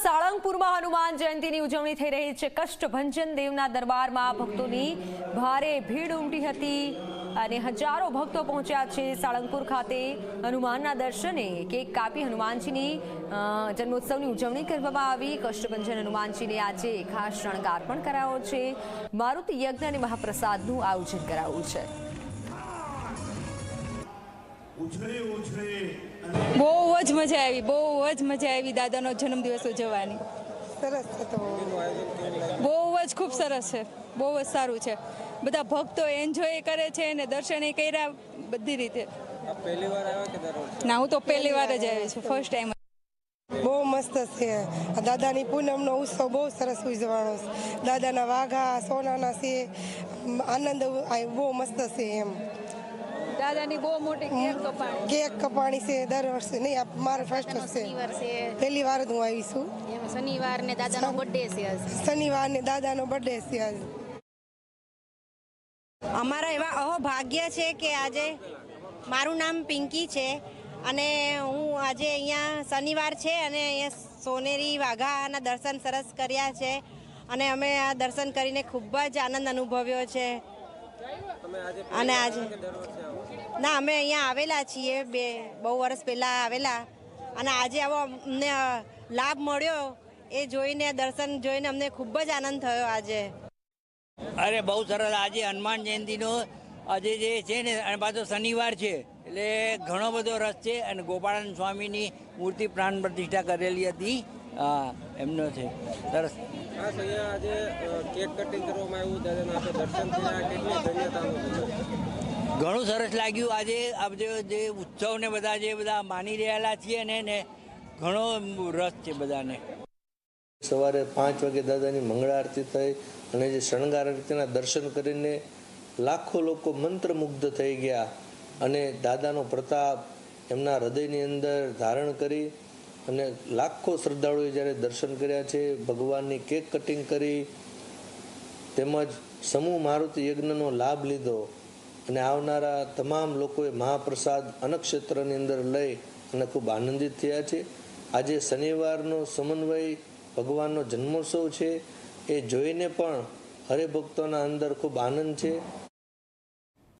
સાળંગપુરમાં હનુમાન જયંતીની ઉજવણી થઈ રહી છે। કષ્ટભંજન દેવના દરબારમાં ભક્તોની ભારે ભીડ ઉમટી હતી અને હજારો ભક્તો પહોંચ્યા છે સાળંગપુર ખાતે હનુમાનના દર્શને। કેક કાપી હનુમાનજીની જન્મોત્સવની ઉજવણી કરવામાં આવી। કષ્ટભંજન હનુમાનજીને આજે ખાસ શણગાર પણ કરાયો છે। મારુતિ યજ્ઞ અને મહાપ્રસાદનું આયોજન કરાયું છે। બહુ જ મજા આવી, બહુ જ મજા આવી દાદાનો જન્મદિવસ ઉજવવાની। સરસ હતો, બહુ જ ખૂબ સરસ છે, બહુ જ સારું છે। બધા ભક્તો એન્જોય કરે છે અને દર્શન કર્યા બધી રીતે। પહેલી વાર આવ્યા કે દર વર્ષે? ના, હું તો પહેલી વાર જ આવી છું, ફર્સ્ટ ટાઈમ। બહુ મસ્ત છે। દાદાની પૂનમનો ઉત્સવ બહુ સરસ ઉજવવાનો છે। દાદાના વાઘા સોનાના છે, આનંદ બહુ મસ્ત છે એમ। દાદાની બહુ મોટી કેક કપાણી છે દર વર્ષે, નહીં મારે ફર્સ્ટ છે, પહેલી વાર જ હું આવી છું। શનિવાર ને દાદાનો બર્થડે છે આજ। શનિવાર ને દાદાનો બર્થડે છે આજ। અમારા એવા અહોભાગ્ય છે કે આજે મારું નામ પિંકી છે અને હું આજે અહીંયા શનિવાર છે અને અહીંયા સોનેરી વાઘાના દર્શન સરસ કર્યા છે અને અમે આ દર્શન કરીને ખૂબ જ આનંદ અનુભવ્યો છે। અને આજે ના, અમે અહીંયા આવેલા છીએ, બહુ વર્ષ પહેલાં આવેલા અને આજે આવો અમને લાભ મળ્યો એ જોઈને, દર્શન જોઈને અમને ખૂબ જ આનંદ થયો આજે। અરે બહુ સરસ। આજે હનુમાન જયંતિનો આજે જે છે ને, અને પાછો શનિવાર છે એટલે ઘણો બધો રસ છે અને ગોપાળાનંદ સ્વામીની મૂર્તિ પ્રાણ પ્રતિષ્ઠા કરેલી હતી, એમનો છે સરસ। ખાસ અહીંયા આજે કેક કટિંગ કરવામાં આવ્યું, દાદાના આપણે દર્શન થયા, કેટલી ધન્યતા અનુભવી? ઘણું સરસ લાગ્યું। આજે આ જે ઉત્સવને બધા માની રહેલા છીએ ને ઘણો રસ છે બધાને। સવારે 5 વાગે દાદાની મંગળા આરતી થઈ અને જે શણગાર આરતીના દર્શન કરીને લાખો લોકો મંત્રમુગ્ધ થઈ ગયા અને દાદાનો પ્રતાપ એમના હૃદયની અંદર ધારણ કરી અને લાખો શ્રદ્ધાળુઓએ જ્યારે દર્શન કર્યા છે, ભગવાનની કેક કટિંગ કરી તેમજ સમૂહ મારુતિ યજ્ઞનો લાભ લીધો અને આવનારા તમામ લોકોએ મહાપ્રસાદ અન્નક્ષેત્રની અંદર લઈ અને ખૂબ આનંદિત થયા છે। આજે શનિવારનો સમન્વય ભગવાનનો જન્મોત્સવ છે, એ જોઈને પણ હરિભક્તોના અંદર ખૂબ આનંદ છે।